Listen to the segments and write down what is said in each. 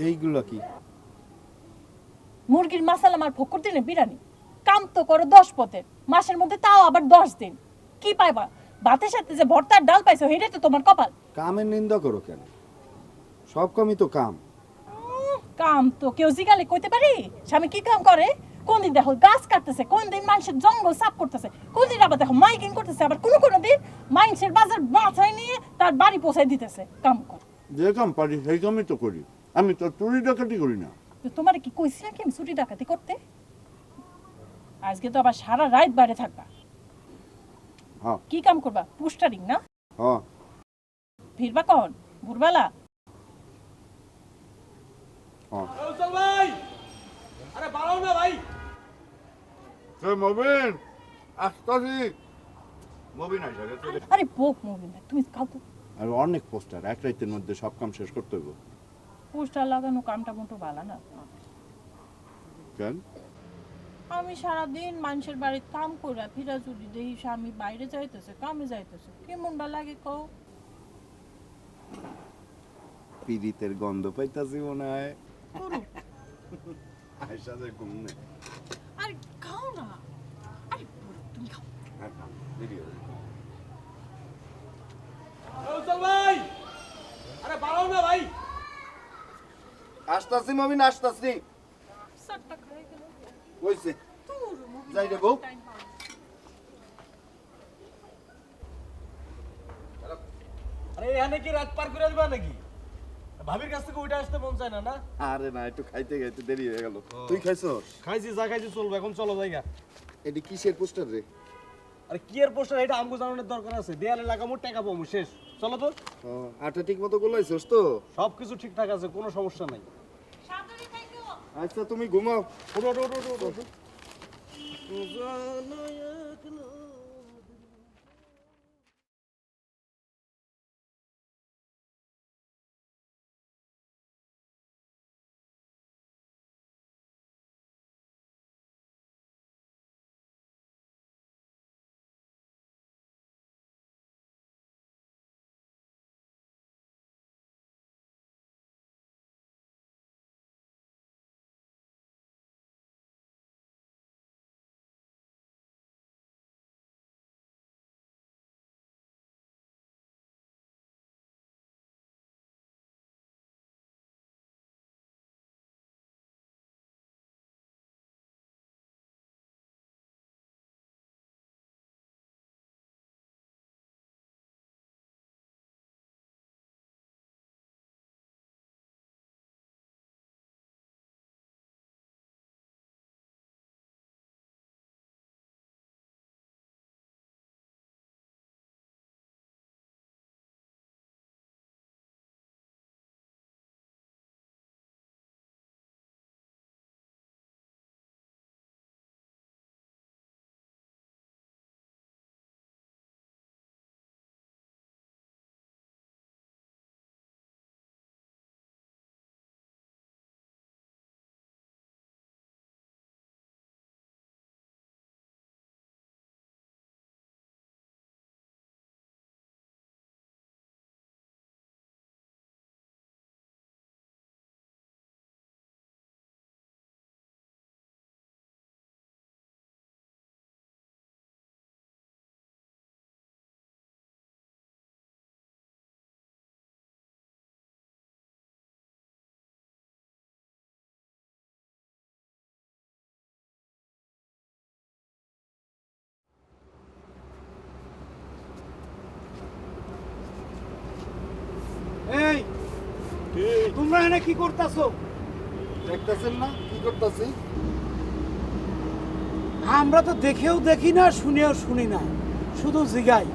এইগুলা কি? মুরগির মাসালা আর ফকর দিনে বিরিয়ানি। কাম তো করো 10 পথে, মাসের মধ্যে তাও আবার 10 দিন। কি পাইবা? ভাতের সাথে যে ভর্তার ডাল পাইছো হেটাই তো তোমার কপাল। কামের নিন্দা করো কেন? সব কামই তো কাম। কাম তো কেউ জিগালে কইতে পারি? স্বামী কি কাম করে? কোন দিন দেখো গাছ কাটতেছে, কোন দিন মানুষের জঙ্গল সাফ করতেছে, কোন দিন আবার দেখো মাইকিং করতেছে, আবার কোনো দিন মানুষের বাজার মাথায় নিয়ে তার বাড়ি পৌঁছায় দিতেছে। কাম কর। যে কাম পারি সেই কামই তো করি। আমি তো চুরি ডাকাতি করি না। তো তোমার কি কইছি নাকি আমি ছুটি ডাকাতি করতে? আজকে তো আবার সারা রাত বাইরে থাকবা। হ্যাঁ কি কাম করবা? পোস্টারিং না? হ্যাঁ। ফিরবা কখন? ভোরবেলা? চল ভাই, আরে বাড়াও না ভাই। মবিন আসতাছি। মবিন আইসা গেছে। আরে বোক মুভি না, তুমি খাও তো। আর অনেক পোস্টার, এক রাতের মধ্যে সব কাম শেষ করতে হইব। পোস্টার লাগানো কামটা মোটো ভালো না। কেন? আমি সারাদিন মানুষের বাড়িতে কাম করে ফিরা যদি দেখি স্বামী বাইরে যাইতেছে, কামে যাইতেছে, কেমনটা লাগে কও? পিরিতের গন্ধ পাইতাছি মনে হয়। করো। আয়সা যে ঘুমনে। আরে খাও না। আরে বলো, তুমি খাও। হ্যাঁ খাম, দেরি হবে। চল ভাই, আরে বাড়াও না ভাই। আসতাছি মবিন আসতাছি। সাতটা খাই গেল। কইছে তোর মুভি যাই রে বউ। আরে এখানে কি রাত পার করে দিবা নাকি? ভাবির কাছ থেকে উঠে আসতে মন চায় না না? আরে না, একটু খাইতে খাইতে দেরি হয়ে গেল। তুই খাইছস? খাইছি, যা খাইছি চলবে, এখন চলো জায়গা। এটি কিসের পোস্টার রে? আরে কি এর পোস্টার, এটা আমগো জানানোর দরকার আছে। দেয়ালে লাগামু, টাকা পাবো, শেষ। চলো তো। ও, আটা ঠিক মতো গোলাইছস তো? সবকিছু ঠিকঠাক আছে, কোনো সমস্যা নাই। সাবধানে খাইছো। আচ্ছা তুমি ঘুমাও। ওঠো ওঠো ওঠো ওঠো ওঠো। এই তোমরা এখানে কি করতেছো? দেখতেছেন না কি করতেছি? আমরা তো দেখেও দেখি না, শুনেও শুনি না, শুধু জিগাই।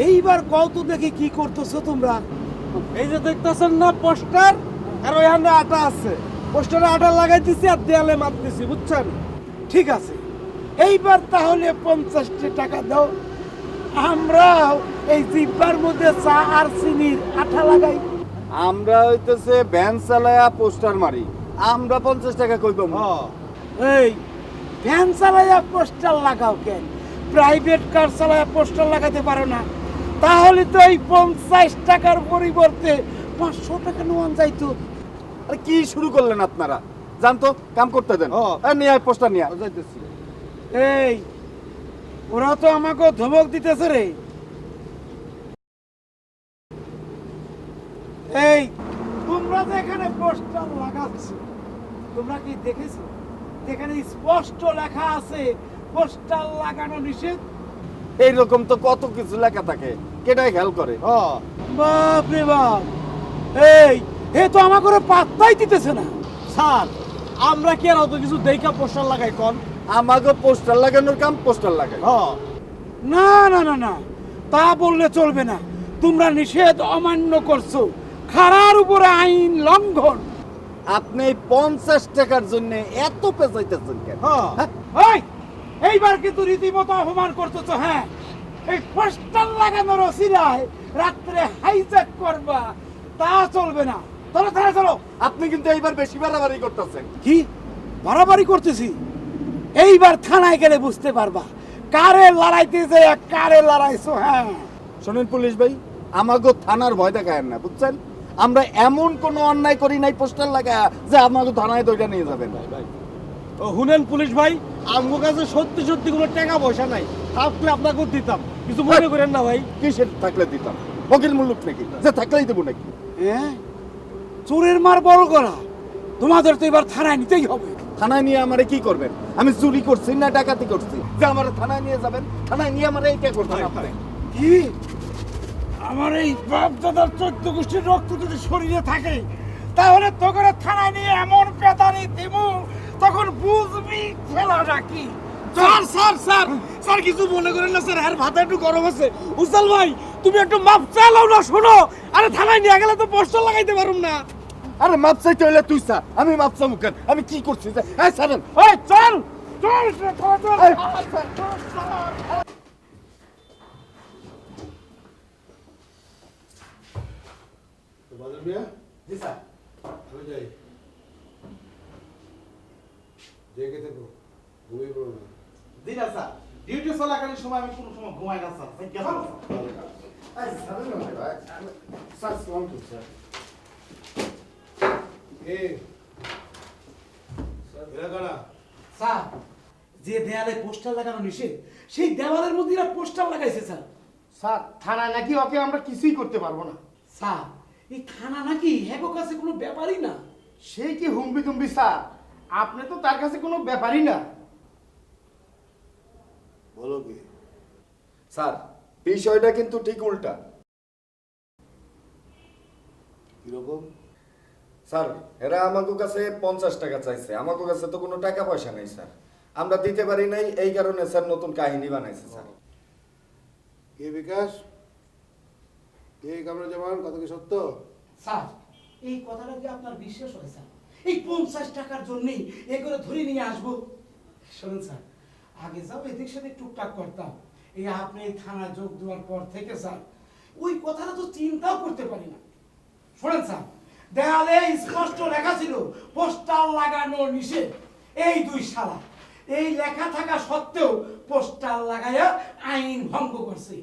এইবার কত দেখি কি করতেছো তোমরা? এই যে দেখতেছেন না পোস্টার, আর ওইখানে আটা আছে। পোস্টারে আটা লাগাই দিছি আর দেয়ালে মাপ দিছি, বুঝছেন? ঠিক আছে, এইবার তাহলে 50 টাকা দাও, আমরা এই জিব্বার মধ্যে চা আর চিনির আঠা লাগাই। আমরা হইতেছে ভ্যান চালায়া পোস্টার মারি, আমরা 50 টাকা কই পাবো? এই ভ্যান চালাইয়া পোস্টার লাগাও কেন? প্রাইভেট কার চালাইয়া পোস্টার লাগাতে পারো না? তাহলে তো এই 50 টাকার পরিবর্তে 500 টাকা নেওয়া যাইতো। আরে কি শুরু করলেন আপনারা? জান তো, কাম করতে দেন। ও। নিয়ে আয়, পোস্টার নিয়ে আয়। যাইতেছি। এই ওরা তো আমাকে ধমক দিতেছে রে। এই তোমরা যে এখানে পোস্টার লাগাচ্ছ, তোমরা কি দেখেছো? এখানে স্পষ্ট লেখা আছে পোস্টার লাগানো নিষেধ। এইরকম তো কত কিছু লেখা থাকে, কেটাই খেয়াল করে। বাপ রে বাপ, এই এ তো আমাকে পাত্তাই দিতেছে না। স্যার আমরা কি আর অত কিছু দেখা পোস্টার লাগাই কোন? আমাকে পোস্টার লাগানোর কাম পোস্টার লাগাই। না না না না, তা বললে চলবে না। তোমরা নিষেধ অমান্য করছো, খাড়ার উপরে আইন লঙ্ঘন। আপনি 50 টাকার জন্য এত পেঁচাইতেছেন কেন? এই এইবার কিন্তু রীতিমতো অপমান করতেছো। হ্যাঁ, এই পোস্টার লাগানোর অসিলায় রাত্রে হাইজ্যাক করবা, তা চলবে না। চলো চলো চলো। আপনি কিন্তু এইবার বেশি বাড়াবাড়ি করতেছেন। কি বাড়াবাড়ি করতেছি? এইবার থানায় গেলে বুঝতে পারবা কারে লড়াইতে যে কারে লড়াইছো। হ্যাঁ শোনেন পুলিশ ভাই, আমাকে থানার ভয় দেখায় না, বুঝছেন? আমরা এমন কোনো অন্যায় করি নাই পোস্টার লাগায় যে আমাকে থানায় দইটা নিয়ে যাবেন। ও হুনেন পুলিশ ভাই, আমার কাছে সত্যি সত্যি কোনো টাকা পয়সা নাই, থাকলে আপনাকে দিতাম, কিছু মনে করেন না ভাই। কিসের থাকলে দিতাম? ফকির মুল্লুক নাকি যে থাকলেই দেবো নাকি? হ্যাঁ, চোরের মার বড় করা। তোমাদের তো এবার থানায় নিতেই হবে। থানায় নিয়ে আমারে কি করবেন? আমি চুরি করছি না ডাকাতি করছি যে আমার থানায় নিয়ে যাবেন? থানায় নিয়ে আমার এইটা করবেন আপনি? কি আমার এই বাপ দাদার 14 গোষ্ঠীর রক্ত যদি শরীরে থাকে, তাহলে তোকে থানায় নিয়ে এমন পেতানি দিমু, তখন বুঝবি খেলাটা কি। স্যার স্যার স্যার স্যার কিছু মনে করেন না স্যার, আর ভাতা একটু গরম আছে। উজ্জ্বল ভাই তুমি একটু মাপ চালাও না, শোনো। আরে থানায় নিয়ে গেলে তো পোস্টার লাগাইতে পারুম না। আরে মাপ চাইতে হইলে তুই চা, আমি মাপ চাবো কেন? আমি কি করছি? এই ছাড়েন। ওই চল চল চল চল। এই, বাদল মিয়া, জি স্যার। আমি যাই। জেগে থেকো, ঘুমিয়ে পড়ো না। জি না স্যার, ডিউটি চলাকালীন সময় আমি কোনো সময় ঘুমাই না স্যার। এই, ছাড়েন না ভাই। স্যার, সালাম তো স্যার। এ, এরা কারা? স্যার, যে দেয়ালে পোস্টার লাগানো নিষেধ, সেই দেওয়ালের মধ্যে এরা পোস্টার লাগাইছে স্যার। স্যার থানায় নাকি ওকে আমরা কিছুই করতে পারবো না। স্যার, এই থানা নাকি হ্যাগো কাছে কোনো ব্যাপারই না। সেই কি হুম্বি তুম্বি স্যার, আপনি তো তার কাছে কোনো ব্যাপারই না। বলো কি? স্যার, বিষয়টা কিন্তু ঠিক উল্টা। কিরকম? স্যার, এরা আমাকে কাছে 50 টাকা চাইছে। আমাকে কাছে তো কোনো টাকা পয়সা নেই স্যার, আমরা দিতে পারি নাই। এই কারণে স্যার নতুন কাহিনী বানাইছে স্যার। কে বিকাশ? কে কামরুজ্জামান? কথা কি সত্য? স্যার, এই কথাটা কি আপনার বিশ্বাস হয় স্যার? এই 50 টাকার জন্যই এগুলো ধরে নিয়ে আসবো? শুনুন স্যার, আগে যাও এদিক সেদিক টুকটাক করতাম। এই আপনি এই থানায় যোগ দেওয়ার পর থেকে স্যার, ওই কথাটা তো চিন্তাও করতে পারি না। শোনেন স্যার, দেয়ালে স্পষ্ট লেখা ছিল পোস্টার লাগানো নিষেধ। এই দুই শালা এই লেখা থাকা সত্ত্বেও পোস্টার লাগাইয়া আইন ভঙ্গ করছে।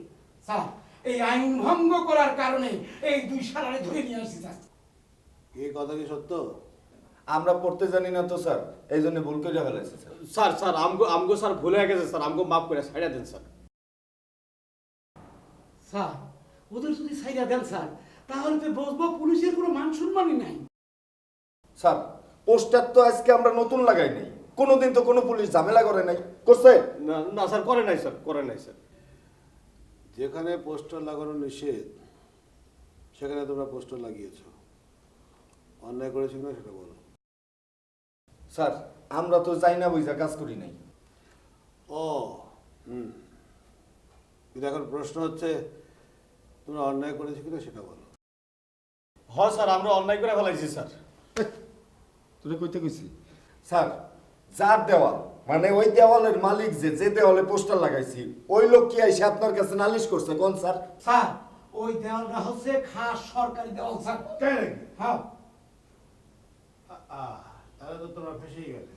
স্যার, এই আইন ভঙ্গ করার কারণে এই দুই শালারে ধরে নিয়ে আসছি স্যার। কে কথা কি সত্য? আমরা পড়তে জানি না তো স্যার, এই জন্য ভুল করে ফেলেছে স্যার। স্যার স্যার আমগো স্যার ভুলে গেছে স্যার, আমগো মাফ করে ছাইড়া দেন স্যার। স্যার, ওদের যদি সাইডা দেন স্যার, তাহলে তো বসবো পুলিশের কোনো মান সম্মানই নাই। স্যার, পোস্টার তো আজকে আমরা নতুন লাগাই নাই, কোনোদিন তো কোনো পুলিশ ঝামেলা করে নাই, করছে? না না স্যার, করে নাই স্যার, করে নাই স্যার। যেখানে পোস্টার লাগানো নিষেধ সেখানে তোমরা পোস্টার লাগিয়েছো, অন্যায় করেছো কিনা সেটা বলো। স্যার, আমরা তো চাই না বুঝা কাজ করি নাই। ও হুম, কিন্তু এখন প্রশ্ন হচ্ছে তোমরা অন্যায় করেছো কিনা সেটা বলো। হ্যাঁ স্যার, আমরা অন্যায় করে ফেলাইছি স্যার। তুই কইতে কইছি স্যার, যার দেওয়াল মানে ওই দেওয়ালের মালিক যে দেওয়ালে পোস্টার লাগাইছি, ওই লোক কি আইসে আপনার কাছে নালিশ করছে কোন স্যার? স্যার, ওই দেওয়ালটা হচ্ছে খাস সরকারি দেওয়াল স্যার। তাই নাকি? হ্যাঁ তাহলে তো তোমরা ফেসেই গেলে।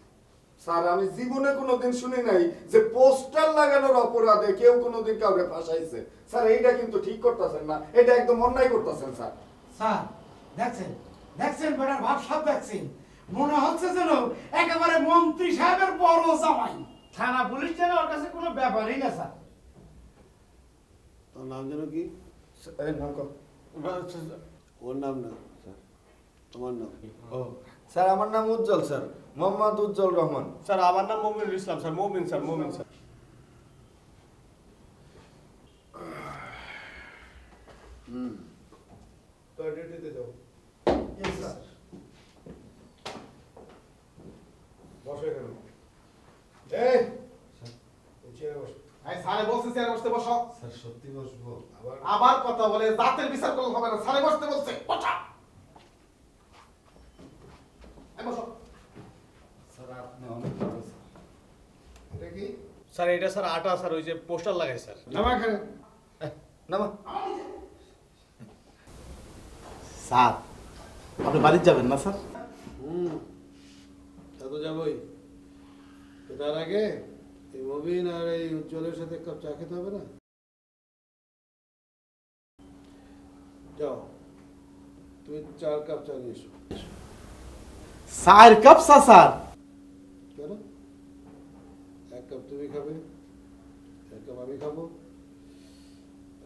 স্যার, আমি জীবনে কোনোদিন শুনি নাই যে পোস্টার লাগানোর অপরাধে কেউ কোনোদিন কাউকে ফাঁসাইছে। স্যার, এইটা কিন্তু ঠিক করতেছেন না, এটা একদম অন্যায় করতেছেন স্যার। স্যার, দেখছেন দেখছেন বেটার ভাবসাব দেখছেন, মনে হচ্ছে যেন একেবারে মন্ত্রী সাহেবের বড় জামাই। থানা পুলিশ যেন ওর কাছে কোনো ব্যাপারই না স্যার। তোর নাম যেন কি? এই নাম কও। ওর নাম না তোমার নাম। ও স্যার, আমার নাম উজ্জ্বল স্যার, মোহাম্মদ উজ্জ্বল রহমান। স্যার আমার নাম মমিনুল ইসলাম স্যার, মমিন স্যার, মমিন স্যার। তো ডিউটিতে যাও। Yes sir. বসো এখানে। এই চেয়ারে বসো। এই স্যারে বলছে চেয়ারে বসতে বসো। স্যার সত্যি বসবো? আবার আবার কথা বলে জাতের বিচার করলে হবে না, স্যারে বসতে বলছে বসা। এই বসো। স্যার আপনি অনেক ভালো স্যার। এটা কি? স্যার এটা স্যার আটা স্যার, ওই যে পোস্টার লাগাই স্যার। নামা এখানে। নামা। স্যার আপনি বাড়ি যাবেন না স্যার? তা তো যাবোই। তো তার আগে এই মবিন আর এই উজ্জ্বলের সাথে এক কাপ চা খেতে হবে না? যাও, তুমি 4 কাপ চা নিয়ে এসো। 4 কাপ চা স্যার? কেন? 1 কাপ তুমি খাবে, 1 কাপ আমি খাবো,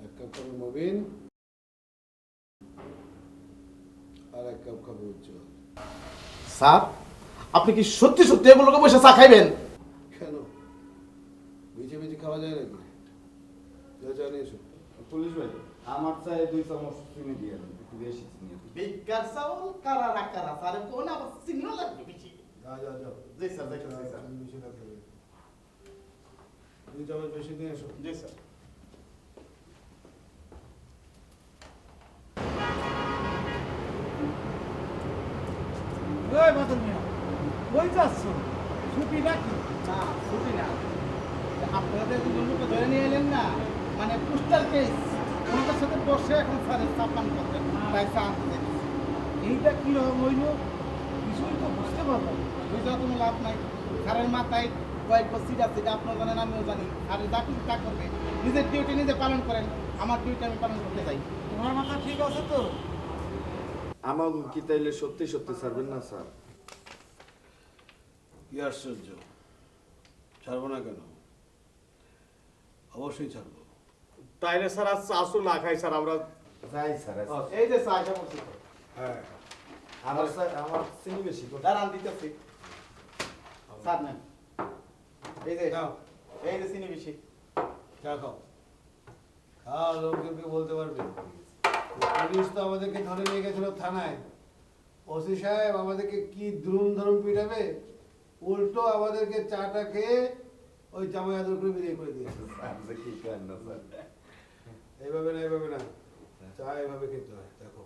1 কাপ খাবে মবিন, আর 1 কাপ খাবে উজ্জ্বল। স্যার আপনি কি সত্যি সত্যি এগুলোকে বসে চা খাইবেন? কেন, মিছে মিছে খাওয়া যায় নাকি? যাও, চা নিয়ে এসো। পুলিশ ভাই, আমার চাই 2 চামচ চিনি দিয়ে দেন, একটু বেশি চিনি দিন। বিকার চাউল কারা না কারা স্যার কোন আবার চিনিও লাগবে বেশি। যাও যাও যাও। জি স্যার, জি স্যার। তুমি বেশি রাখতে হবে। 2 চামচ বেশি নিয়ে এসো। জি স্যার। ওই বাদল মিয়া, কই যাচ্ছ? ছুটি নাকি? না ছুটি না, আপনাদের দুজনকে ধরে নিয়ে এলেন না, মানে পোস্টাল কেস, ওনাদের সাথে বসে এখন স্যারের চাপান করতেন, তাই চা আনতে দেখি। এইটা কি রকম হইল কিছুই তো বুঝতে পারলাম না। বুঝা কোনো লাভ নাই, স্যারের মাথায় কয়েক বছর আছে, এটা আপনারা জানেন আমিও জানি। আর যা কিছু তা করবে, নিজের ডিউটি নিজে পালন করেন, আমার ডিউটি আমি পালন করতে চাই। তোমার মাথা ঠিক আছে তো? আমার কি তাইলে সত্যি সত্যি ছাড়বেন না স্যার? কি আশ্চর্য, ছাড়বো না কেন? অবশ্যই ছাড়বো। তাইলে স্যার আজ চাষও না খাই স্যার আমরা। যাই স্যার। এই যে চা এসে বলছি, হ্যাঁ, আমার স্যার, আমার চিনি বেশি করে। দাঁড়ান দিতেছি। স্যার নেন, এই যে যাও, এই যে চিনি বেশি। চা খাও। খাও, লোকজনকে বলতে পারবে। পুলিশ তো আমাদেরকে ধরে নিয়ে গেছিল থানায়। ওসি সাহেব আমাদেরকে কি দ্রুম ধরুম পিটাবে, উল্টো আমাদেরকে চাটা খেয়ে ওই জামাই আদর করে বিদায় করে দিয়েছে। স্যার যে কি করেন না স্যার। এইভাবে না, এইভাবে না, চা এইভাবে খেতে হয়। দেখো,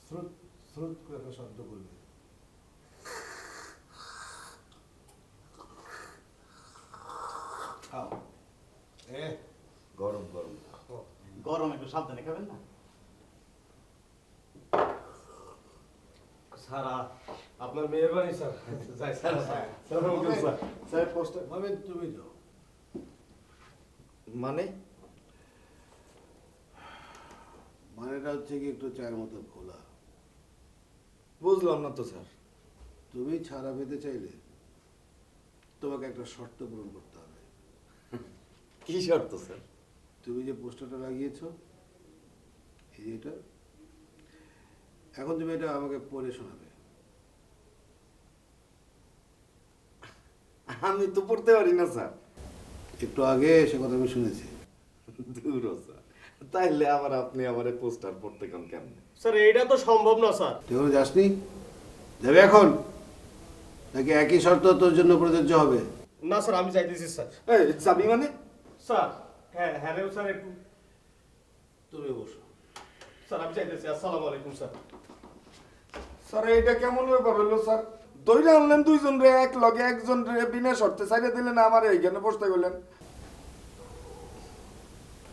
শ্রুত শ্রুত করে একটা শব্দ করবে। খাও। গরম গরম। গরম একটু সাবধানে খাবেন না। স্যার আপনার মেহরবানি স্যার। যাই স্যার। স্যার পোস্টার ভাবে তুমি যাও। মানে? মানেটা হচ্ছে কি একটু চায়ের মতো খোলা। বুঝলাম না তো স্যার। তুমি ছাড়া পেতে চাইলে তোমাকে একটা শর্ত পূরণ করতে হবে। কি শর্ত স্যার? তুমি যে পোস্টারটা লাগিয়েছ, এই যে এটা, এখন তুমি এটা আমাকে পড়ে শোনাবে। আমি তো পড়তে পারি না স্যার। একটু আগে সে কথা আমি শুনেছি। দূর স্যার, তাইলে আবার আপনি আমার পোস্টার পড়তে কোন কেমনে? স্যার এইটা তো সম্ভব না স্যার। তুই এখনো যাসনি? যাবে এখন, নাকি একই শর্ত তোর জন্য প্রযোজ্য হবে? না স্যার আমি যাইতেছি স্যার। এই চাবি মানে? স্যার হ্যাঁ হ্যাঁ রে স্যার একটু। তুমি বসো। স্যার আমি যাইতেছি। আসসালামু আলাইকুম স্যার। স্যার এইটা কেমন ব্যাপার হলো স্যার? দইরা আনলেন 2 জন রে, এক লগে একজন রে বিনা শর্তে ছাইড়া দিলেন, আমার এইখানে বসতে গেলেন।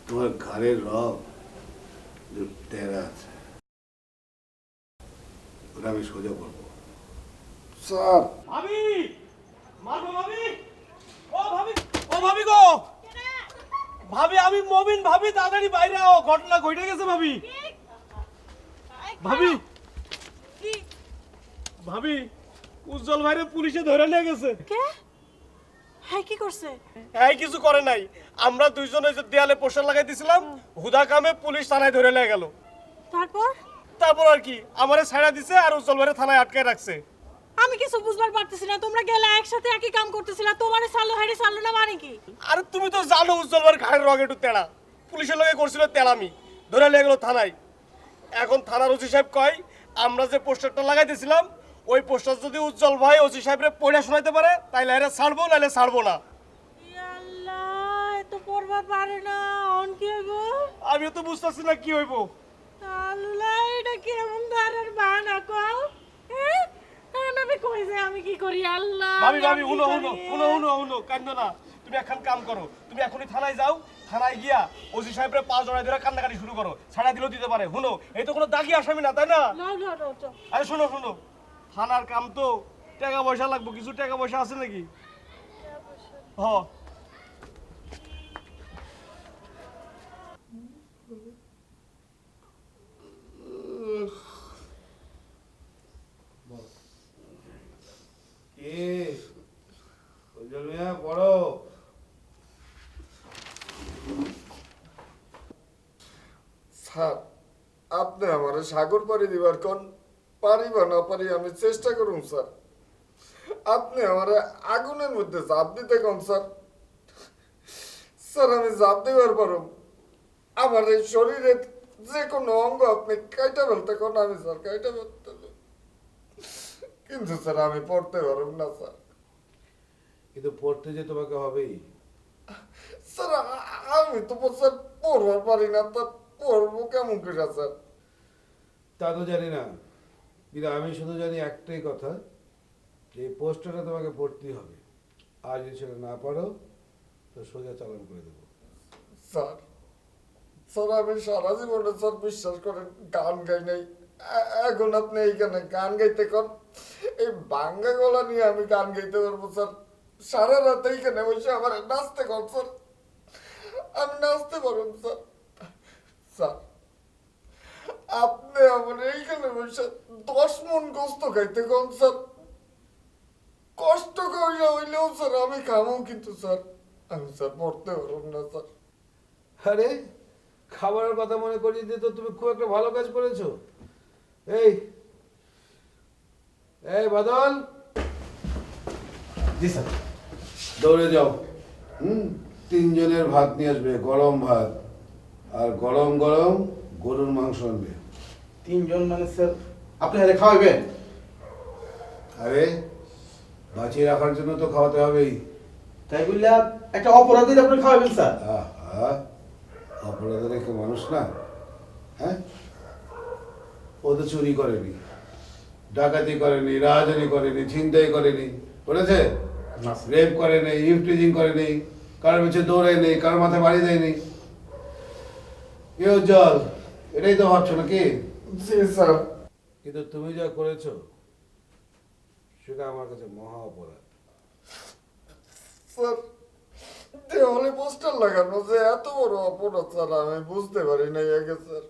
তোমার ঘাড়ের রগ যে টেরা আছে, ওটা আমি সোজা করবো। স্যার ভাবি, মারবো ভাবি। ও ভাবি, ও ভাবি গো। ভাবি আমি মমিন, ভাবি তাড়াতাড়ি বাইরে আও, ঘটনা ঘটে গেছে ভাবি। ভাবি কি ভাবি উজ্জ্বল ভাইরে পুলিশে ধরে নিয়ে গেছে। কে? হ্যাঁ কি করছে? হ্যাঁ কিছু করে নাই, আমরা দুইজন ওই যে দেয়ালে পোস্টার লাগাই দিছিলাম, হুদা কামে পুলিশ থানায় ধরে নিয়ে গেল। তারপর? তারপর আর কি, আমারে ছাড়া দিছে আর উজ্জ্বল ভাইরে থানায় আটকায় রাখছে। আমি কিছু বুঝবার পারতেছি না, তোমরা গেলে একসাথে একই কাম করতেছিলা, তোমারে সালো হাইরে সালো না মানে কি? আরে তুমি তো জানো উজ্জ্বল ভাইয়ের ঘাড়ের রগ একটু তেড়া, পুলিশের লগে করছিল তেড়ামি, ধরে নিয়ে গেল থানায়। এখন থানার ওসি সাহেব কয় আমরা যে পোস্টারটা লাগাইতেছিলাম ওই পোস্টার যদি উজ্জ্বল ভাই ওসি সাহেবরে পড়ে শোনাইতে পারে তাইলে এরা ছাড়বো, নাইলে ছাড়বো না। আল্লাহ, এত পড়বার পারে না, অন কি হইব? আমিও তো বুঝতেছি না কি হইব। আল্লাহ, এটা কেমন ধারার বানা কও? হ্যাঁ আমি কই যে আমি কি করি আল্লাহ? ভাবি ভাবি আমি কি হুনো করি? হুনো হুনো হুনো হুনো কান্দো না, তুমি এখন কাম করো, তুমি এখনই থানায় যাও, থানায় গিয়া ওসি সাহেবরে পা জড়াই ধরে কান্নাকাটি শুরু করো, ছাড়া দিলেও দিতে পারে। হুনো, এই তো কোনো দাগি আসামি না, তাই না? নাও নাও নাও চল। আরে শোনো শোনো, থানার কাম তো টাকা পয়সা লাগবে, কিছু টাকা পয়সা আছে নাকি? হ কে উজ্জ্বল মিয়া পড়ো। স্যার আপনি আমার সাগর পাড়ি দিবার কোন পারি বা না পারি আমি চেষ্টা করুন স্যার। আপনি আমার আগুনের মধ্যে জাপ দিতে কোন স্যার। স্যার আমি জাপ দেবার পারো, আমার এই শরীরের যে কোনো অঙ্গ আপনি কাইটা ফেলতে কোন আমি স্যার কাইটা ফেলতে, কিন্তু স্যার আমি পড়তে পারব না স্যার। কিন্তু পড়তে যে তোমাকে হবেই। স্যার আমি তো স্যার পড়বার পারি না, তা পড়বো কেমন করে স্যার? তা তো জানি না, কিন্তু আমি শুধু জানি একটাই কথা, যে এই পোস্টারটা তোমাকে পড়তেই হবে। আর যদি সেটা না পারো তো সোজা চালান করে দেবো। স্যার স্যার আমি সারা জীবনে স্যার বিশ্বাস করেন গান গাই নাই, এখন আপনি এইখানে গান গাইতে কন, এই বাঙ্গা গলা নিয়ে আমি গান গাইতে পারবো স্যার? সারা রাত এইখানে বসে আমার নাচতে কন স্যার, আমি নাচতে পারবো স্যার? স্যার আপনি আমার এইখানে বসে 10 মন গোস্ত খাইতে কন স্যার, কষ্ট করে হইলেও স্যার আমি খামো, কিন্তু স্যার আমি স্যার পড়তে পারব না স্যার। আরে খাবারের কথা মনে করিয়ে দিয়ে তো তুমি খুব একটা ভালো কাজ করেছো। এই এই বাদল, জি স্যার। দৌড়ে যাও, 3 জনের ভাত নিয়ে আসবে, গরম ভাত, আর গরম গরম গরুর মাংস আনবে। 3 জন মানে স্যার আপনি হাতে খাওয়াবেন? আরে বাঁচিয়ে রাখার জন্য তো খাওয়াতে হবেই। তাই বললে একটা অপরাধীর আপনি খাওয়াবেন স্যার? আহা, অপরাধ রেখে মানুষ না, হ্যাঁ? ও তো চুরি করেনি, ডাকাতি করেনি, রাহাজানি করেনি, ছিনতাই করেনি, করেছে? রেপ করেনি, ইভটিজিং করেনি, কারোর পিছে দৌড়ে নেই, কারোর মাথায় বাড়ি দেয়নি। কি উজ্জ্বল, এটাই তো ভাবছো নাকি? জি স্যার। কিন্তু তুমি যা করেছো সেটা আমার কাছে মহা অপরাধ। স্যার দেওয়ালে পোস্টার লাগানো যে এত বড় অপরাধ স্যার আমি বুঝতে পারি নাই আগে স্যার।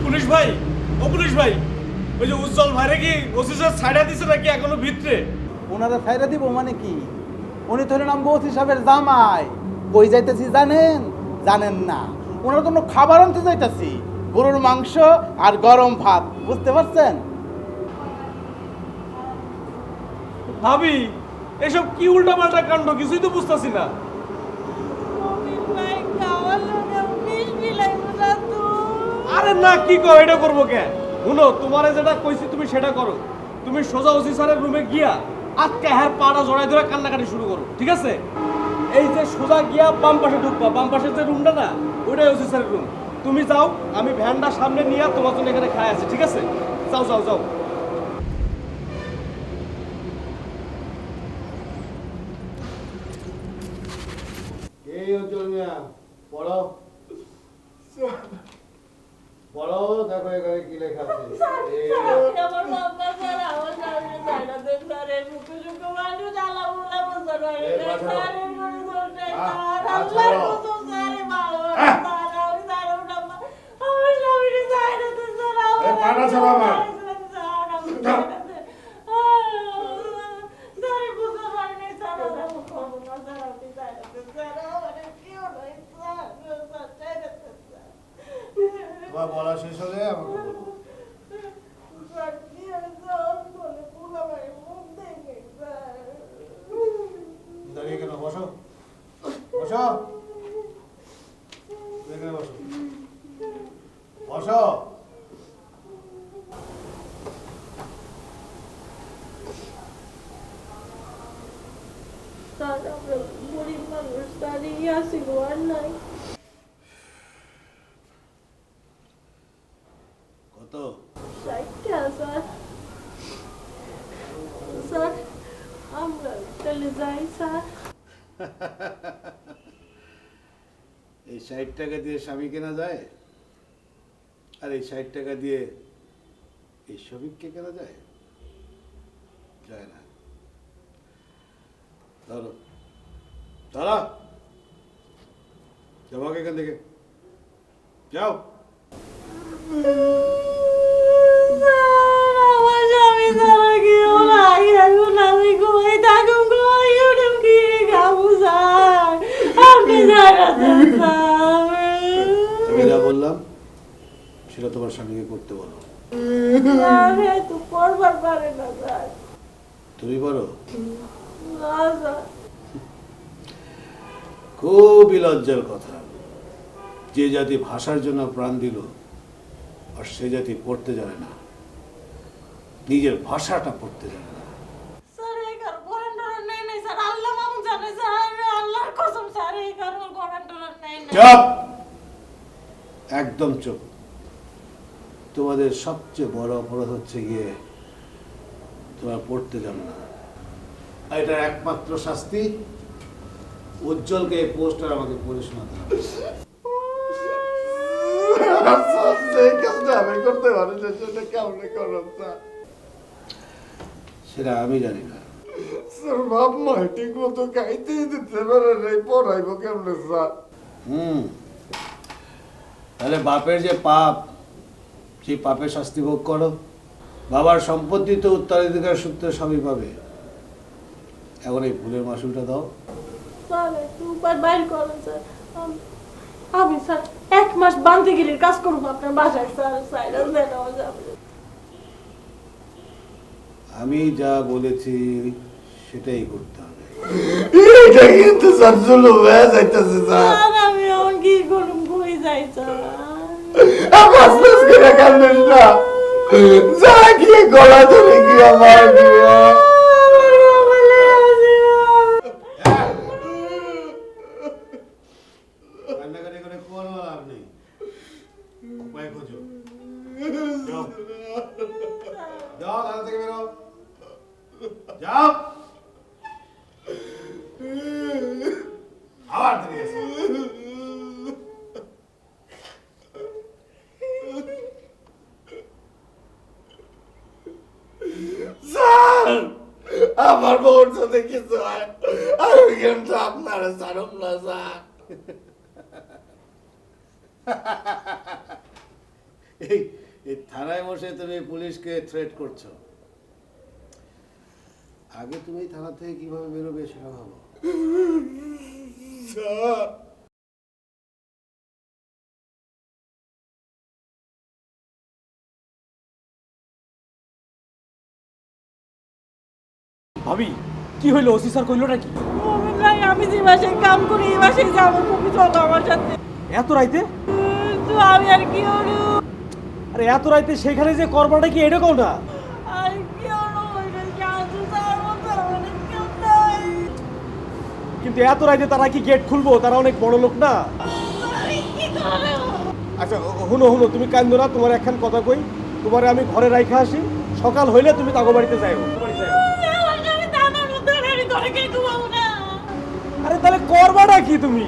পুলিশ ভাই, ও পুলিশ ভাই, ওই যে উজ্জ্বল ভাইরে কি ওসি সাহেব ছাড়া দিছে নাকি এখনো ভিতরে? ওনারা ছাইরা দিব মানে কি? উনি ধরে নাম ওসি সাহেবের জামাই। কই যাইতেছি জানেন? জানেন না। ওনার জন্য খাবার আনতে যাইতেছি, গরুর মাংস আর গরম ভাত, বুঝতে পারছেন? ভাবি এসব কি উল্টা পাল্টা কাণ্ড, কিছুই তো বুঝতেছি না। আরে না, কি কর, এটা করবো কেন? শুনো, তোমারে যেটা কইছি তুমি সেটা করো। তুমি সোজা ওসি স্যারের রুমে গিয়া আজকে হ্যার পাড়া জড়াই ধরে কান্নাকাটি শুরু করো, ঠিক আছে? এই যে সোজা গিয়া বাম পাশে ঢুকবা, বাম পাশের যে রুমটা না ওইটাই ওসি স্যারের রুম। তুমি যাও, আমি ভ্যানটা সামনে নিয়ে তোমার জন্য এখানে খাই আছি, ঠিক আছে? যাও যাও যাও। এই উজ্জ্বল মিয়া, পড়ো পড়ো, দেখো এখানে কি লেখা আছে। আমার বাবা স্যার আমার সামনে জায়গা দেন স্যার এর মুখে সুখে মানুষ আলামুলা বসার স্যার এর করে ধরতে স্যার আল্লাহর কত স্যার ভালো স্যার আমি স্যার আমার সামনে জায়গা দেন স্যার এই পাটা ছাড়া আমার। স্যার আমি স্যার বুঝতে পারিনি স্যার আমি করবো না স্যার আপনি জায়গা দেন স্যার আমার কেউ নাই স্যার স্যার জায়গা দেন স্যার তোমার বলা শেষ হলে আমাকে বলবো। স্যার কি আমি সব বলে পুরো ভাই মুখ দেখে স্যার দাঁড়িয়ে কেন? বসো, বসো, এখানে বসো, বসো। স্যার আমরা গরিব মানুষ স্যার আসি আর নাই কত? 60 টাকা স্যার স্যার আমরা চলে যাই স্যার এই 60 টাকা দিয়ে স্বামী কেনা যায়? আর এই 60 টাকা দিয়ে এই শ্রমিককে কেনা যায়? যায় না। ধরো, ধরো, যাও এখান থেকে, যাও। আমার স্বামী ছাড়া কেউ নাই এখন আমি ঘুমাই থাকুম ঘুমাই উঠুম কি খাবো স্যার আপনি জানাতেন স্যার আমি যা বললাম সেটা তোমার স্বামীকে করতে বলো। আমি তো পড়বার পারে না স্যার তুমি বলো? না স্যার খুবই লজ্জার কথা, যে জাতি ভাষার জন্য প্রাণ দিল আর সে জাতি পড়তে জানে না, নিজের ভাষাটা পড়তে জানে না। স্যার এই কার কোরআনটা নেই নেই স্যার আল্লাহ মামু জানে স্যার আল্লাহর কসম স্যার এই কার কোরআনটা নেই নেই চুপ, একদম চুপ। তোমাদের সবচেয়ে বড় অপরাধ হচ্ছে গিয়ে তোমরা পড়তে জানো না। আর এটার একমাত্র শাস্তি উজ্জ্বলকে এই পোস্টার আমাকে পড়ে শোনাতে হবে। আমি করতে পারি না, সেটা কেমন করো স্যার? সেটা আমি জানি না। স্যার বাপ মা ঠিক মতো খাইতেই দিতে পারে না, পড়াইবো কেমনে স্যার? তাহলে বাপের যে পাপ, সেই পাপের শাস্তি ভোগ করো। বাবার সম্পত্তি তো উত্তরাধিকার সূত্রে সবই পাবে। এখন এই ভুলের মাসুলটা দাও। স্যার একটু উপায় বাইর করেন স্যার আমি স্যার 1 মাস বান্দিগিরির কাজ করবো আপনার বাসায় স্যার সাইডাল দেন আমার যাবে আমি যা বলেছি সেটাই করতে হবে। এটা কিন্তু স্যার জুলুম হয়ে যাইতেছে স্যার। স্যার আমি এখন কি করুম কই যাই স্যার আকাশ নাচ করে কান্দিস না, যা গিয়ে গলা ধরে গিয়ে আমার দিয়ে। কান্নাকাটি করে কোনো লাভ নেই, উপায় খোঁজো। যাও, যাও, থানা থেকে বেরো, যাও। আবার ফিরে এসো। স্যার আমার বউর সাথে কিছু হয় আমি কিন্তু আপনারা ছাড়ব না স্যার। এই এই থানায় বসে তুমি পুলিশকে থ্রেট করছো, আগে তুমি এই থানা থেকে কিভাবে বেরোবে সেটা ভাবো। স্যার ভাবি কি হইলো? ওসি স্যার কইলো নাকি? মোমিন ভাই আমি যে বাসায় কাম করি এই বাসায় যাবো তুমি চলো আমার সাথে এত রাইতে? তো আমি আর কি হলো আরে এত রাইতে সেখানে যে করবাটা কি এটা কও না? আর কি হলো ওই জাদু স্যার মতো অনেক কেউ নাই কিন্তু এত রাইতে তারা কি গেট খুলবো? তারা অনেক বড় লোক না। আমি কি করে আচ্ছা হুনো হুনো, তুমি কান্দো না, তোমার একখান কথা কই, তোমারে আমি ঘরে রাইখা আসি, সকাল হইলে তুমি তাগো বাড়িতে যাইও। আরে তাহলে করবাটা কি তুমি?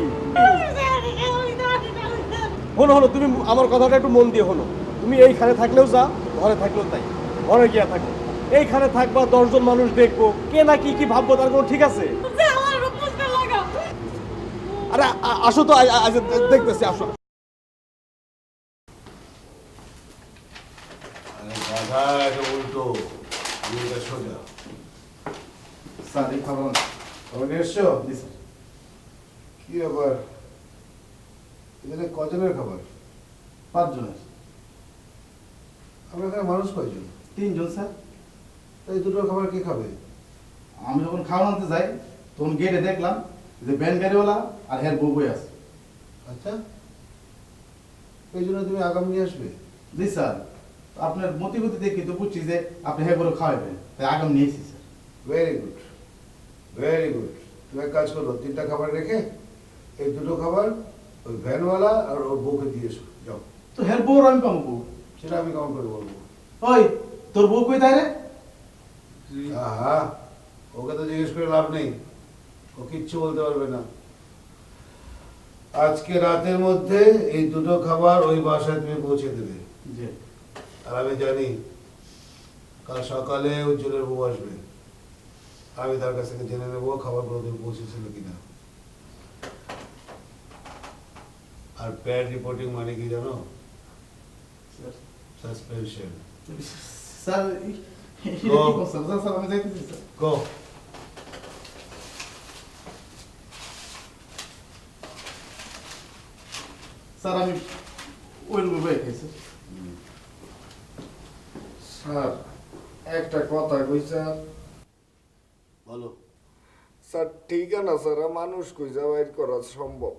হলো হলো, তুমি আমার কথাটা একটু মন দিয়ে হলো। তুমি এইখানে থাকলেও যা, ঘরে থাকলেও তাই। ঘরে গিয়া থাকো, এইখানে থাকবা, 10 জন মানুষ দেখবো, কে না কি কি ভাববো তার কোনো ঠিক আছে? যে আমার পোস্টার লাগা। আরে আসো তো, আজ দেখতেছি, আসো। আরে গাধা, এটা উল্টো, এটা সোজা। স্যার এই খাবার খবর নিয়ে এসছো? জি স্যার। কি ব্যাপার, এখানে কজনের খাবার? 5 জনের। আমরা এখানে মানুষ কয়জন? 3 জন স্যার। এই দুটো খাবার কে খাবে? আমি যখন খাওয়া আনতে যাই তখন গেটে দেখলাম যে ভ্যান গাড়িওয়ালা আর হ্যার বউ বই আছে। আচ্ছা, এই জন্য তুমি আগাম নিয়ে আসবে? জি স্যার, আপনার মতিগতি দেখি তো বুঝছি যে আপনি হ্যাঁ করে খাওয়াবেন, তাই আগাম নিয়েছি sir. Very good, very good. তুমি এক কাজ করো, 3টা খাবার রেখে এই দুটো খাবার ওই ভ্যানওয়ালা আর ওর বউকে দিয়ে এসো, যাও। তো হ্যার বউর আমি পাবো বউ? সেটা আমি কেমন করে বলবো? ওই তোর বউ কই তাই রে? আহা, ওকে তো জিজ্ঞেস করে লাভ নেই, ও কিচ্ছু বলতে পারবে না। আজকে রাতের মধ্যে এই দুটো খাবার ওই বাসায় তুমি পৌঁছে দেবে। জি। আর আমি জানি কাল সকালে উজ্জ্বলের বউ আসবে, আমি তার কাছ থেকে জেনে নেবো খাবারগুলো তুমি পৌঁছেছিল কিনা। আর প্যাড রিপোর্টিং মানে কি জানো? সাসপেনশন। স্যার গো। স্যার আমি যাইতেছি স্যার। গো। স্যার আমি ওই রুমে বয়ে খাই স্যার। স্যার একটা কথা কই স্যার। বলো। স্যার ঠিকানা ছাড়া মানুষ কইজা বাইর করা সম্ভব,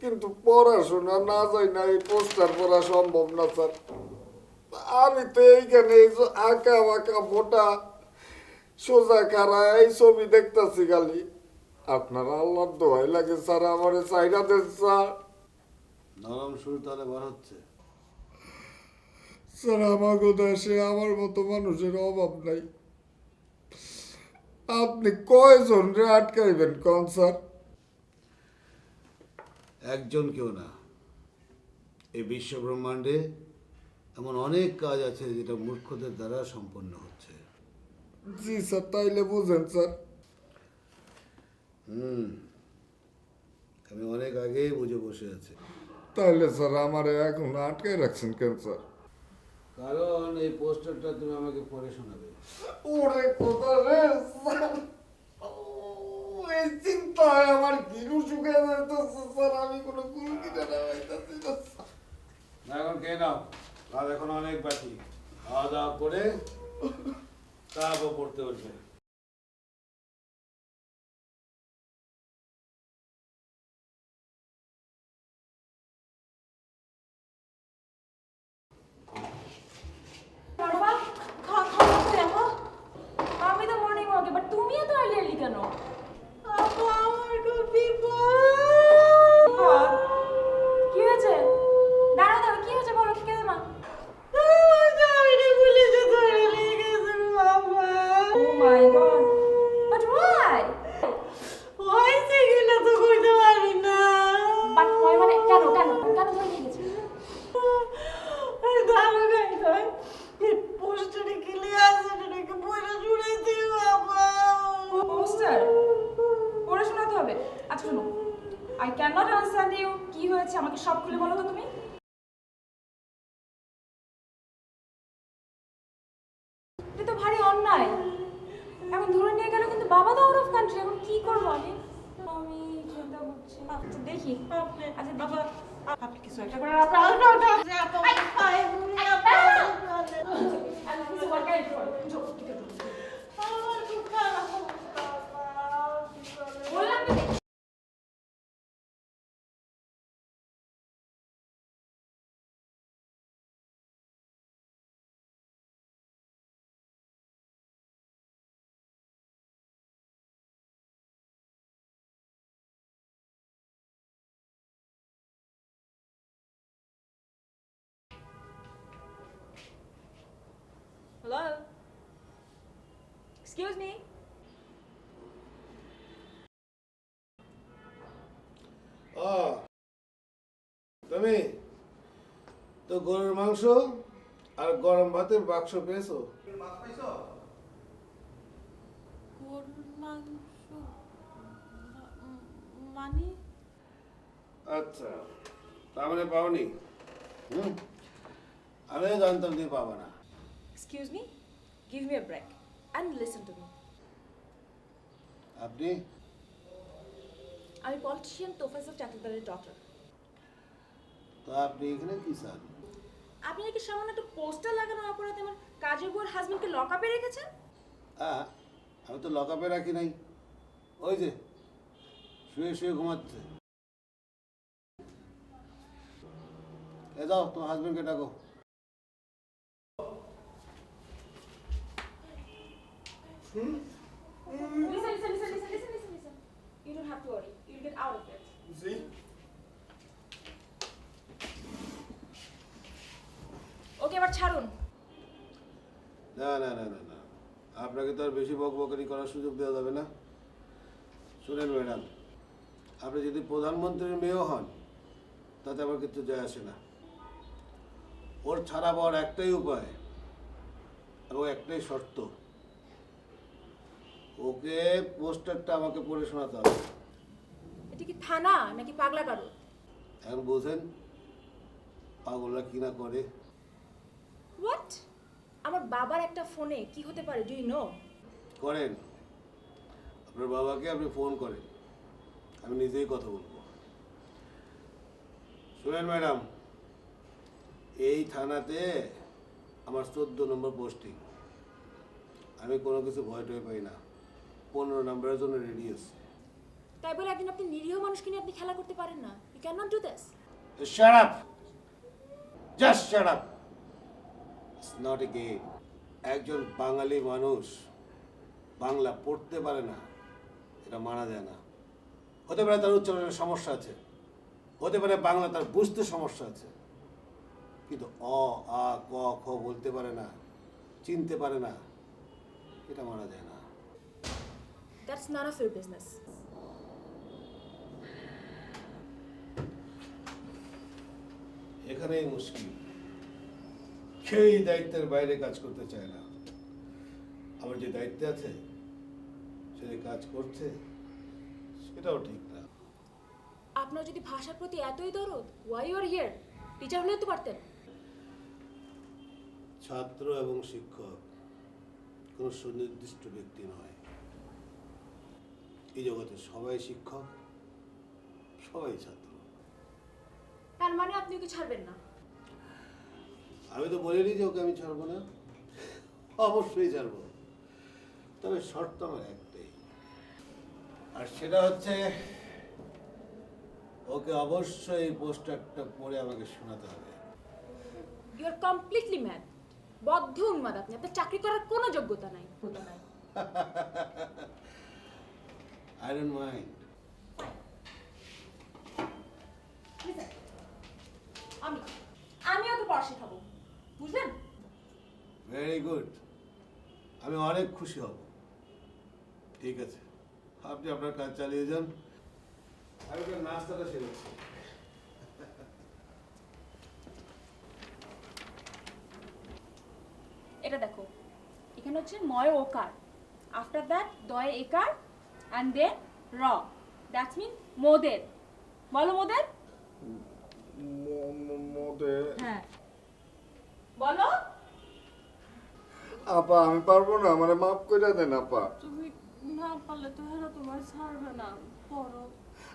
কিন্তু পড়াশোনা না যাই না এই পোস্টার পড়া সম্ভব না স্যার। আমি তো এইখানে এই যে আঁকা বাঁকা মোটা সোজা খারা এই ছবি দেখতেছি খালি। আপনার আল্লাহর দোয়াই লাগে স্যার, আমার চাইনা দেন স্যার। নরম সুর তাহলে বার হচ্ছে। স্যার আমাকে দেশে আমার মতো মানুষের অভাব নাই। আপনি কয়জন রে আটকাইবেন কোন স্যার? একজন কেউ না, এই বিশ্ব ব্রহ্মাণ্ডে এমন অনেক কাজ আছে যেটা মূর্খদের দ্বারা সম্পন্ন হচ্ছে। জি স্যার, তাইলে বুঝেন স্যার। আমি অনেক আগেই বুঝে বসে আছি। তাইলে স্যার আমার এখন আটকাই রাখছেন কেন স্যার? কারণ এই পোস্টারটা তুমি আমাকে পড়ে শোনাবে। ওরে কোথা রে স্যার, এই চিন্তায় আমার গিরু শুকে যাইতেছে স্যার, আমি কোনো কুল কিনারা পাইতাছি না স্যার। না, এখন খেয়ে নাও, রাত এখন অনেক বাকি। খাওয়া দাওয়া করে তারপর পড়তে উঠবে। বাবা খাওয়া দেখো, আমি তো মর্নিং ওয়াকে, বাট তুমি এত আর্লি আর্লি কেন? আমার খুব বিপদ। কি হয়েছে? দাঁড়াও দাঁড়াও, কি হয়েছে বলো, কি কেন মা? Oh my God. But why? But why মানে কেন কেন কেন ধরে নিয়ে গেছে? পোস্টার পড়ে শোনাতে হবে? আচ্ছা শোনো, I can not understand you. কি হয়েছে আমাকে সব খুলে বলো তো তুমি। এটা তো ভারী অন্যায়। এখন ধরে নিয়ে গেল, কিন্তু বাবা তো আউট অফ কান্ট্রি, এখন কি করবো আমি? আমি চিন্তা করছি। আচ্ছা দেখি, আচ্ছা বাবা আপনি কিছু একটা করে বললাম তো দেখি। Hello? Excuse me? তুমি তো গরুর মাংস আর গরম ভাতের বাক্স পেয়েছো? গরুর মাংস মানে আচ্ছা, তার মানে পাওনি? আমিও জানতাম তুমি পাবা না। Excuse me? Give me a break and listen to me. আপনি? আমি পলিটিশিয়ান তোফাজ্জল চাকরিদারের ডটার। তো আপনি এখানে কি চান? আপনি নাকি সামান্য একটা পোস্টার লাগানোর অপরাধে আমার কাজের বউর হাজবেন্ডকে লকআপে রেখেছেন? আমি তো লকআপে রাখি নাই, ওই যে শুয়ে শুয়ে ঘুমাচ্ছে। এ যাও তোমার হাজবেন্ডকে ডাকো। Listen. You don't have to worry. You'll get out of it. জি ওকে, এবার ছাড়ুন। না না না না না, আপনাকে তো আর বেশি বকবকানি করার সুযোগ দেওয়া যাবে না। শুনেন ম্যাডাম, আপনি যদি প্রধানমন্ত্রীর মেয়েও হন তাতে আমার কিছু যায় আসে না। ওর ছাড়া পাওয়ার একটাই উপায় এবং একটাই শর্ত, ওকে পোস্টারটা আমাকে পড়ে শোনাতে হবে। এটা কি থানা নাকি পাগলা গারো? এখন বোঝেন পাগলরা কি না করে। হোয়াট? আমার বাবার একটা ফোনে কি হতে পারে, ডু ইউ নো? করেন, আপনার বাবাকে আপনি ফোন করেন, আমি নিজেই কথা বলবো। শুনেন ম্যাডাম, এই থানাতে আমার 14 নম্বর পোস্টিং। আমি কোনো কিছু ভয় টয় পাই না, 15 নম্বরের জন্য রেডি আছি। তাই বলে একদিন আপনি নিরীহ মানুষকে নিয়ে আপনি খেলা করতে পারেন না। You can not do this. Shut up! Just shut up! It's not a game. একজন বাঙালি মানুষ বাংলা পড়তে পারে না, এটা মানা যায় না। হতে পারে তার উচ্চারণের সমস্যা আছে, হতে পারে বাংলা তার বুঝতে সমস্যা আছে, কিন্তু অ আ ক খ বলতে পারে না, চিনতে পারে না, এটা মানা যায় না। That's not of your business. এখানেই মুশকিল, সেই দায়িত্বের বাইরে কাজ করতে চায় না। আমার যে দায়িত্বে আছে সে যে কাজ করছে সেটাও ঠিক না। আপনার যদি ভাষার প্রতি এতই দরদ, why you are here? Teacher হলেও তো পারতেন। ছাত্র এবং শিক্ষক কোনো সুনির্দিষ্ট ব্যক্তি নয়। এই জগতে সবাই শিক্ষক, সবাই ছাত্র। তার মানে আপনি ওকে ছাড়বেন না? আমি তো বলিনি যে ওকে আমি ছাড়বো না, অবশ্যই ছাড়বো, তবে শর্ত আমার একটাই, আর সেটা হচ্ছে ওকে অবশ্যই এই পোস্টারটা পড়ে আমাকে শোনাতে হবে। You are completely mad. বদ্ধ উন্মাদ আপনি। আপনার চাকরি করার কোনো যোগ্যতা নাই। I don't mind. আমি ওকে পড়া শেখাবো, বুঝলেন? ভেরি গুড, আমি অনেক খুশি হব। ঠিক আছে, আপনি আপনার কাজ চালিয়ে যান, আমি ওকে নাস্তাটা সেরেছি। এটা দেখো, এখানে হচ্ছে ময় ওকার, আফটার দ্যাট দয় একার, অ্যান্ড দেন র, দ্যাটস মিন মোদের। বলো মোদের। মোদে হ্যাঁ বলো। আপা আমি পারবো না, মানে মাফ করে দেন আপা। তুমি না পারলে তো হেরা তোমার ছাড়বে না, পড়ো।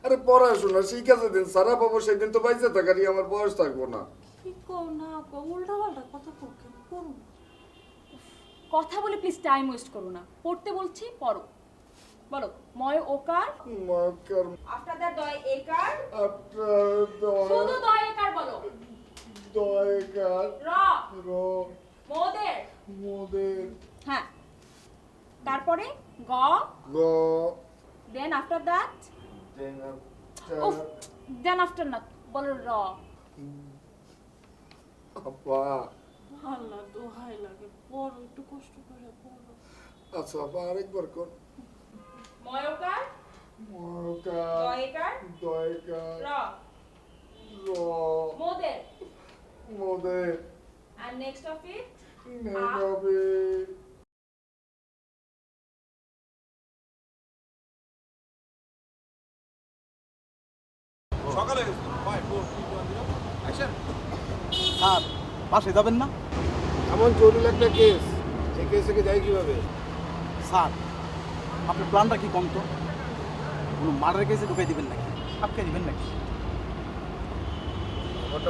আরে পড়াশোনা শিখা যেদিন সারা পাবো সেদিন তো বাইসে থাকারই আমার বয়স থাকবো না। কি কও না কও, উল্টা পাল্টা কথা কও কেন? পড়ো। কথা বলে প্লিজ টাইম ওয়েস্ট করো না, পড়তে বলছি পড়ো। বলো ময় ওকার, মাকার আফটার দ্যাট দয় একার, আপনার শুধু দয় একার বলো, দয়কার র র মোদের। মোদের হ্যাঁ, তারপরে গ, গ দেন আফটার দ্যাট, দেন উফ, দেন আফটার না, বলো র। আপা। আল্লাহ দোহাই লাগে, পড়ো, একটু কষ্ট করে পড়ো। আচ্ছা আপা আরেকবার কর। ময় ওকার, মকার দয় একার, দয়কার র র মোদের। মোদের And next of it, নেগাবে স্যার পাশে যাবেন না? এমন জরুরি একটা কেস, এই কেস থেকে যাই কিভাবে? স্যার আপনার প্ল্যানটা কি কম তো? কোনো মার্ডার কেসে ঢুকাই দিবেন নাকি? আটকে দিবেন নাকি?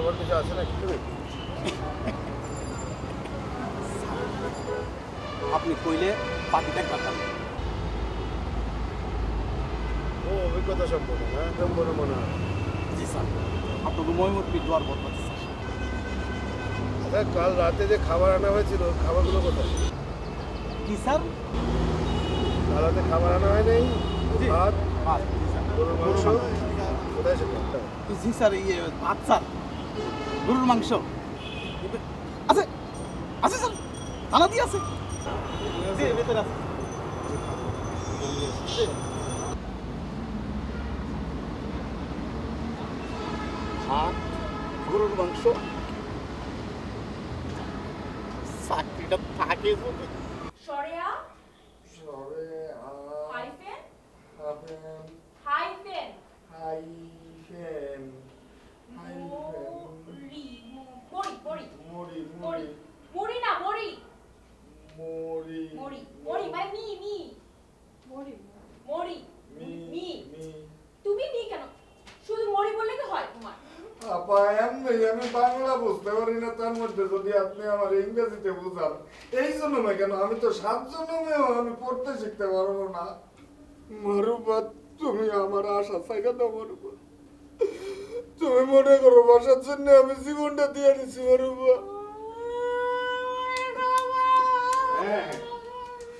আমার কিছু আছে না কি করে? আপনি কইলে পার্টিটা কাটান। ও অভিজ্ঞতা সম্পন্ন, হ্যাঁ একদম মনে হয়। জি স্যার, আপনাকে ময়মুরপি দোয়ার বদলাতে স্যার। আচ্ছা, কাল রাতে যে খাবার আনা হয়েছিল, খাবারগুলো কোথায়? কি স্যার? কাল রাতে খাবার আনা হয় নাই? জি। ভাত, ভাত, জি স্যার। গরুর মাংস, কোথায় সেটা? জি স্যার, ভাত স্যার, গরুর মাংস আছে, আছে স্যার, থানা দিয়ে আছে। জি, ভেতরে আছে। ভাত, গরুর মাংস, চাকরিটা থাকে যদি। Shorea, সরে hyphen, হাফেন hyphen, hyphen hyphen mori, mori, মুড়ি mori, মুড়ি mori na, mori, মুড়ি mori, mori, মানে me, মরি mori, মি me, মি তুমি মি কেন? শুধু মরি বললে কি হয় তোমার? আপা এমনি আমি বাংলা বুঝতে পারি না, তার মধ্যে যদি আপনি আমার ইংরেজিতে বুঝান, এই জন্যে কেন আমি তো 7 জন্মেও আমি পড়তে শিখতে পারবো না। মারুবা, তুমি আমার আশা ছাইড়া দাও মারুবা। তুমি মনে করো বাসার জন্য আমি জীবনটা দিয়ে দিচ্ছি মারুবা। হ্যাঁ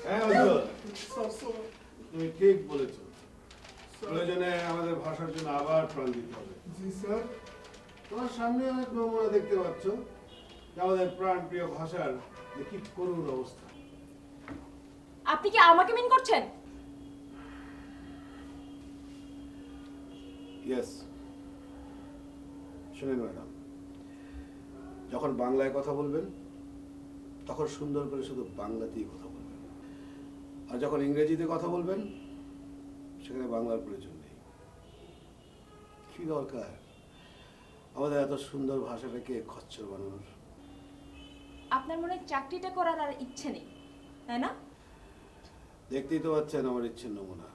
হ্যাঁ হুজুর, তুমি ঠিক বলেছো। প্রয়োজনে আমাদের ভাষার জন্য আবার প্রাণ দিতে হবে। জি স্যার। তোমার সামনে অনেক নমুনা দেখতে পাচ্ছ যে আমাদের প্রাণ প্রিয় ভাষার যে কি করুণ অবস্থা। আপনি কি আমাকে মিন করছেন? ইয়েস, শুনেন ম্যাডাম, যখন বাংলায় কথা বলবেন তখন সুন্দর করে শুধু বাংলাতেই কথা বলবেন, আর যখন ইংরেজিতে কথা বলবেন সেখানে বাংলার প্রয়োজন নেই। কি দরকার আমাদের এত সুন্দর ভাষাটাকে খচ্চর বানানোর? আপনার মনে হয় চাকরিটা করার আর ইচ্ছে নেই, তাই না? দেখতেই তো পাচ্ছেন আমার ইচ্ছের নমুনা।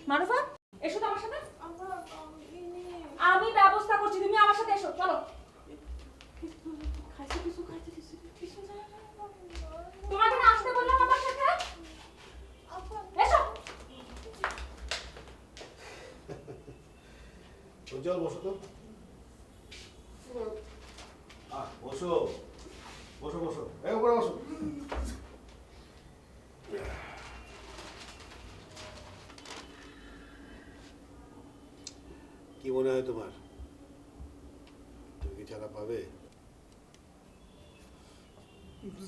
মারুফা, এসো তো আমার সাথে। আমি ব্যবস্থা করছি, তুমি আমার সাথে এসো, চলো। তোমাকে না আসতে বললাম আমার সাথে? এসো। উজ্জ্বল, বসো তো। বসো বসো বসো, এই উপরে বসো। কি মনে হয় তোমার, তুমি কি ছাড়া পাবে?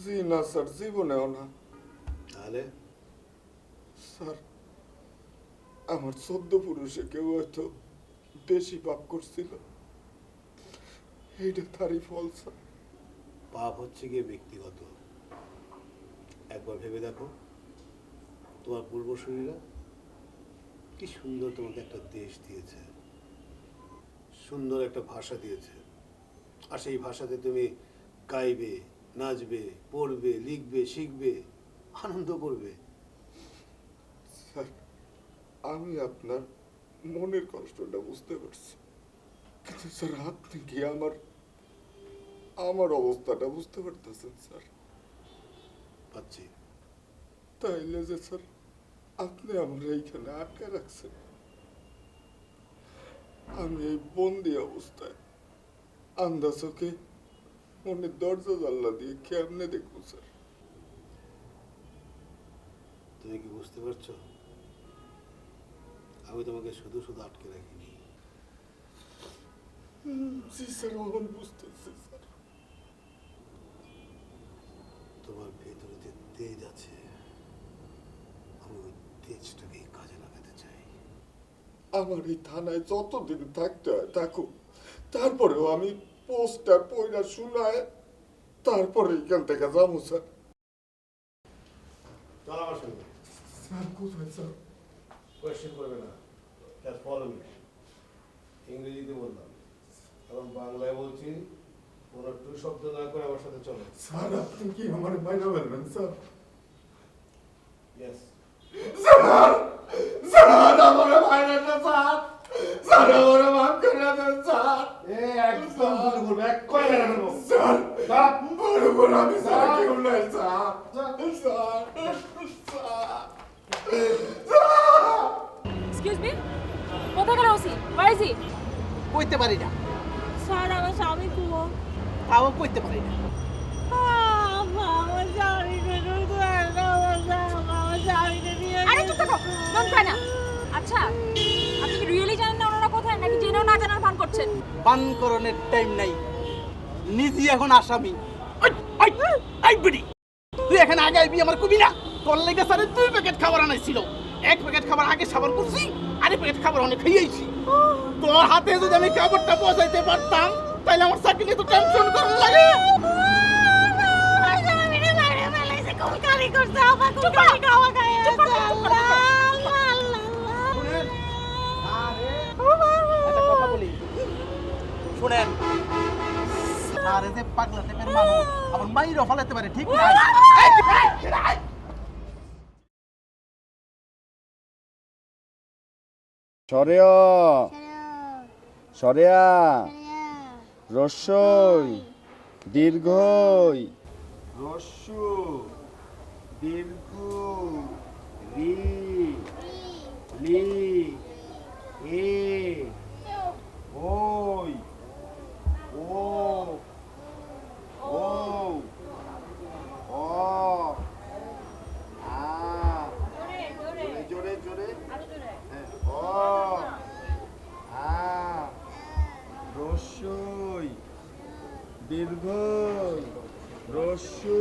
জি না স্যার, জীবনেও না। তাহলে স্যার, আমার 14 পুরুষে কেউ হয়তো বেশি পাপ করছিল, এইটা তারই ফল স্যার। পাপ হচ্ছে গিয়ে ব্যক্তিগত। একবার ভেবে দেখো, তোমার পূর্বসূরীরা কি সুন্দর তোমাকে একটা দেশ দিয়েছে, সুন্দর একটা ভাষা দিয়েছে, আর সেই ভাষাতে তুমি গাইবে, নাচবে, পড়বে, লিখবে, শিখবে, আনন্দ করবে। স্যার, আমি আপনার মনের কষ্টটা বুঝতে পারছি, কিন্তু স্যার আপনি কি আমার অবস্থাটা বুঝতে পারতেছেন স্যার? পাচ্ছি। তাইলে যে স্যার আপনি আমার এইখানে আটকে রাখছেন, আমি এই বন্দি অবস্থায় আন্ধা চোখে মনের দরজা জানলা দিয়ে কেমনে দেখবো স্যার? তুমি কি বুঝতে পারছো? আমি তোমাকে শুধু শুধু আটকে রাখিনি। জি স্যার, এখন বুঝতেছি স্যার। তোমার ভেতরে যে তেজ আছে, আমি ওই তেজটাকে কাজে লাগাতে চাই। আমার এই থানায় যতদিন থাকতে হয় থাকুক, তারপরেও আমি পোস্টার পয়লা শুনায় তারপরে এখান থেকে যাবো স্যার। চল আমার সঙ্গে। স্যার কোথায় স্যার? কোয়েশ্চেন করবে না, জাস্ট ফলো মি। ইংরেজিতে বললাম, কারণ বাংলায় বলছি, কোনো টু শব্দ না করে আমার সাথে চলো। স্যার আপনি কি আমার মাইনা বলবেন স্যার? ইয়েস। স্যার স্যার আমার মাইনা না স্যার, স্যার আমার মাফ করে দেন স্যার। একদম ভুল করবে, এক কয়লা রাখবো। স্যার স্যার, বড় বড় আমি স্যার কেউ নাই স্যার। স্যার এক্সকিউজ মি, কোথায় গেল ওসি? War is he? কইতে পারি না, স্যার আমার স্বামী কুমো তাও কইতে পারি না। আমার স্বামীকে আমার স্বামীকে নিয়ে আরে চুপ থাকো, ডোন্ট ক্রাই না। আচ্ছা, আপনি কি রিয়েলি জানেন না ওনারা কোথায়, নাকি জেনেও না জানার ভান করছেন? পানকরণের টাইম নাই, নিজে এখন আসামি। তুই এখানে আগে আইবি আমার কবি না? তোর লেগে স্যারের 2 প্যাকেট খাবার আনাইছিল। 1 প্যাকেট খাবার আগে সাবার করছি, আরেক প্যাকেট খাবার অনেক খাইয়েছি। তোর হাতে যদি আমি খাবারটা পৌঁছাইতে পারতাম তাহলে আমার চাকরি তো টেনশন করার লাগে। শুনেন, আরে যে পাগলা টাইপের মানুষ আমার মাইরও ফলাতে পারে, ঠিক নাই? সরেয়া সরেয়া রস্যই দীর্ঘই রস্যু দীর্ঘ রি লি এ ওই ও ও অ আ জোরে জোরে হ্যাঁ অ আ রস্যই দীর্ঘই রস্যু